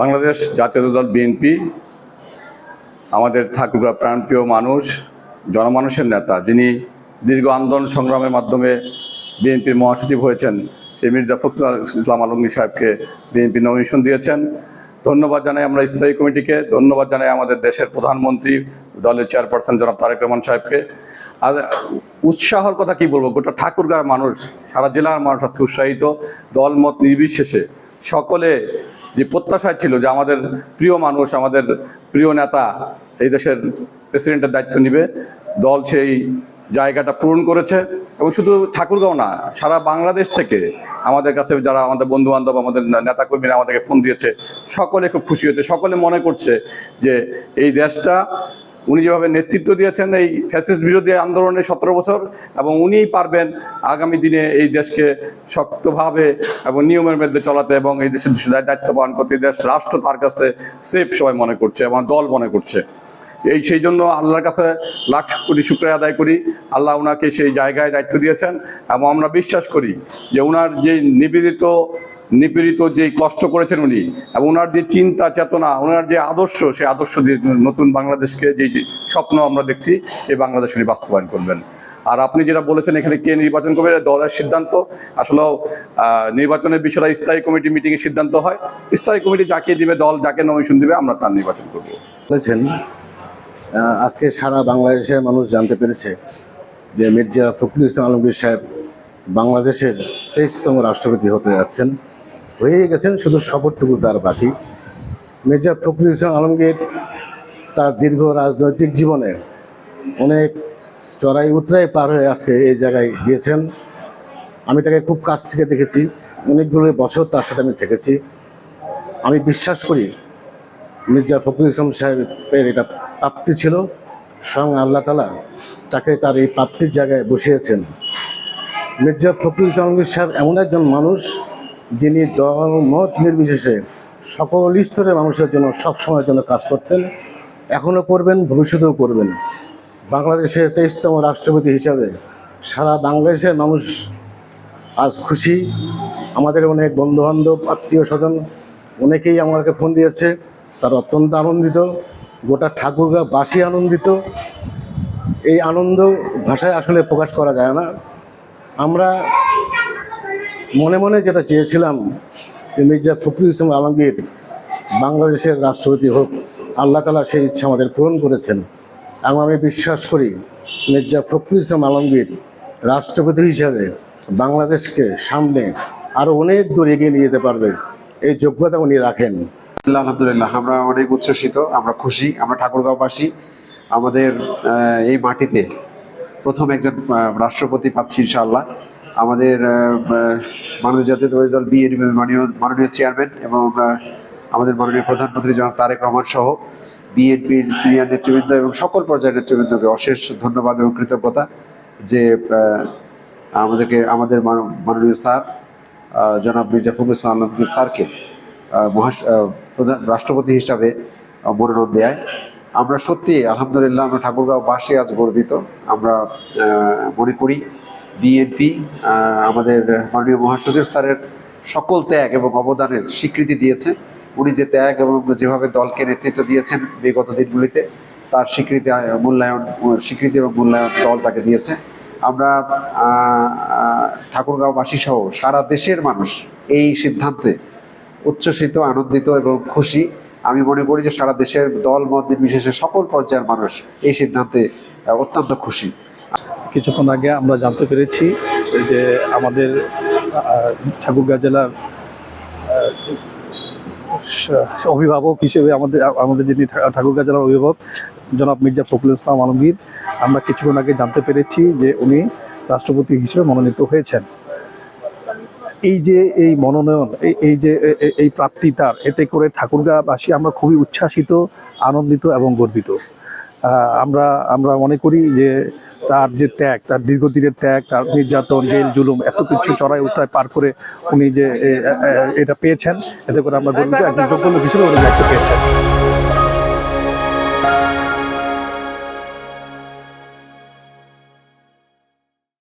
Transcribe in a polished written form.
বাংলাদেশ জাতীয় দল বিএনপি আমাদের ঠাকুরগাঁ প্রাণপ্রিয় মানুষ, জনমানুষের নেতা, যিনি দীর্ঘ আন্দোলন সংগ্রামের মাধ্যমে বিএনপির মহাসচিব হয়েছেন, সেই মির্জা ফখরুল ইসলাম আলমগীর সাহেবকে বিএনপি নমিনেশন দিয়েছেন। ধন্যবাদ জানাই আমরা স্থায়ী কমিটিকে, ধন্যবাদ জানাই আমাদের দেশের প্রধানমন্ত্রী, দলের চেয়ারপারসন জনাব তারেক রহমান সাহেবকে। আর উৎসাহর কথা কি বলবো, গোটা ঠাকুরগাঁর মানুষ, সারা জেলার মানুষ আজকে উৎসাহিত। দলমত নির্বিশেষে সকলে যে প্রত্যাশায় ছিল যে আমাদের প্রিয় মানুষ, আমাদের প্রিয় নেতা এই দেশের প্রেসিডেন্টের দায়িত্ব নেবে, দল সেই জায়গাটা পূরণ করেছে। এবং শুধু ঠাকুরগাঁও না, সারা বাংলাদেশ থেকে আমাদের কাছে যারা আমাদের বন্ধুবান্ধব, আমাদের নেতাকর্মীরা আমাদেরকে ফোন দিয়েছে, সকলে খুব খুশি হয়েছে। সকলে মনে করছে যে এই দেশটা উনি যেভাবে নেতৃত্ব দিয়েছেন এই ফ্যাসিস্ট বিরোধী আন্দোলনে 17 বছর, এবং উনিই পারবেন আগামী দিনে এই দেশকে শক্তভাবে এবং নিয়মের মধ্যে চলাতে এবং এই দেশের দায়িত্ব পালন করতে। এই দেশ রাষ্ট্র তার কাছে সেফ সবাই মনে করছে এবং দল মনে করছে। সেই জন্য আল্লাহর কাছে লাখ কোটি শুকরিয়া আদায় করি। আল্লাহ ওনাকে সেই জায়গায় দায়িত্ব দিয়েছেন এবং আমরা বিশ্বাস করি যে ওনার যে নিপীড়িত যে কষ্ট করেছেন উনি, এবং ওনার যে চিন্তা চেতনা, ওনার যে আদর্শ, সেই আদর্শ দিয়ে নতুন বাংলাদেশকে যে স্বপ্ন আমরা দেখছি সেই বাংলাদেশ উনি বাস্তবায়ন করবেন। আর আপনি যেটা বলেছেন এখানে কে নির্বাচন করবে, দলের সিদ্ধান্ত। আসলেও নির্বাচনের বিষয়টা স্থায়ী কমিটি মিটিংয়ে সিদ্ধান্ত হয়। স্থায়ী কমিটি যাকে দিবে, দল যাকে নমিনেশন দিবে, আমরা তার নির্বাচন করব। বলেছেন আজকে সারা বাংলাদেশের মানুষ জানতে পেরেছে যে মির্জা ফখরুল ইসলাম আলমগীর সাহেব বাংলাদেশের 23তম রাষ্ট্রপতি হতে যাচ্ছেন, হয়ে গেছেন, শুধু শপথটুকু তার বাকি। মির্জা ফখরুল ইসলাম আলমগীর তার দীর্ঘ রাজনৈতিক জীবনে অনেক চড়াই উতরাই পার হয়ে আজকে এই জায়গায় গিয়েছেন। আমি তাকে খুব কাছ থেকে দেখেছি, অনেকগুলো বছর তার সাথে আমি থেকেছি। আমি বিশ্বাস করি মির্জা ফখরুল ইসলাম সাহেবের এটা প্রাপ্তি ছিল, স্বয়ং আল্লাহ তাআলা তাকে তার এই প্রাপ্তির জায়গায় বসিয়েছেন। মির্জা ফখরুল ইসলাম আলমগীর সাহেব এমন একজন মানুষ যিনি দল মত নির্বিশেষে সকল স্তরের মানুষের জন্য সবসময়ের জন্য কাজ করতেন, এখনও করবেন, ভবিষ্যতেও করবেন। বাংলাদেশের 23তম রাষ্ট্রপতি হিসাবে সারা বাংলাদেশের মানুষ আজ খুশি। আমাদের অনেক বন্ধুবান্ধব, আত্মীয় স্বজন অনেকেই আমাকে ফোন দিয়েছে, তারা অত্যন্ত আনন্দিত। গোটা ঠাকুরগাঁওবাসী আনন্দিত। এই আনন্দ ভাষায় আসলে প্রকাশ করা যায় না। আমরা মনে মনে যেটা চেয়েছিলাম যে মির্জা ফখরুল ইসলাম আলমগীর বাংলাদেশের রাষ্ট্রপতি হোক, আল্লাহ তাআলা সেই ইচ্ছা আমাদের পূরণ করেছেন। এবং আমি বিশ্বাস করি মির্জা ফখরুল ইসলাম আলমগীর রাষ্ট্রপতি হিসাবে বাংলাদেশকে সামনে আরও অনেক দূর এগিয়ে নিয়ে যেতে পারবে, এই যোগ্যতা উনি রাখেন। আলহামদুলিল্লাহ, আমরা অনেক উচ্ছ্বসিত, আমরা খুশি। আমরা ঠাকুরগাঁওবাসী আমাদের এই মাটিতে প্রথম একজন রাষ্ট্রপতি পাচ্ছি ইনশাআল্লাহ। আমাদের মাননীয় জাতীয়তাবাদী দল বিএনপি মাননীয় চেয়ারম্যান এবং আমাদের মাননীয় প্রধানমন্ত্রী জনাব তারেক রহমান সহ বিএনপির সিনিয়র নেতৃবৃন্দ এবং সকল পর্যায়ের নেতৃবৃন্দকে অশেষ ধন্যবাদ এবং কৃতজ্ঞতা যে আমাদের মাননীয় স্যার জনাব মির্জা ফখরুল ইসলাম আলমগীর স্যারকে রাষ্ট্রপতি হিসাবে মনোনয়ন দেয়। আমরা সত্যি আলহামদুলিল্লাহ, আমরা ঠাকুরগাঁওবাসী আজ গর্বিত। আমরা মনে করি বিএনপি আমাদের মাননীয় মহাসচিব স্যারের সকল ত্যাগ এবং অবদানের স্বীকৃতি দিয়েছে। উনি যে ত্যাগ এবং যেভাবে দলকে নেতৃত্ব দিয়েছেন বিগত দিনগুলিতে, তার স্বীকৃতি এবং মূল্যায়ন দল তাকে দিয়েছে। আমরা ঠাকুরগাঁওবাসী সহ সারা দেশের মানুষ এই সিদ্ধান্তে উচ্ছ্বসিত, আনন্দিত এবং খুশি। আমি মনে করি যে সারা দেশের দল মত নির্বিশেষে সকল পর্যায়ের মানুষ এই সিদ্ধান্তে অত্যন্ত খুশি। কিছুক্ষণ আগে আমরা জানতে পেরেছি যে আমাদের ঠাকুরগাঁও জেলার অভিভাবক হিসেবে আমাদের যিনি ঠাকুরগাঁও জেলার অভিভাবক জনাব মির্জা ফখরুল ইসলাম আলমগীর, আমরা কিছুক্ষণ আগে জানতে পেরেছি যে উনি রাষ্ট্রপতি হিসেবে মনোনীত হয়েছেন। এই যে এই মনোনয়ন, এই প্রাপ্তি তার, এতে করে ঠাকুরগাঁওবাসী আমরা খুবই উচ্ছ্বাসিত, আনন্দিত এবং গর্বিত। আমরা মনে করি যে তার যে ত্যাগ, তার দীর্ঘদিনের ত্যাগ, তার নির্যাতন, জেল জুলুম, এত কিছু চড়াই উতরাই পার করে উনি যে এটা পেয়েছেন, এতে করে আমরা গর্বিত। একজন যোগ্য লোক হিসেবে উনি দায়িত্ব পেয়েছেন।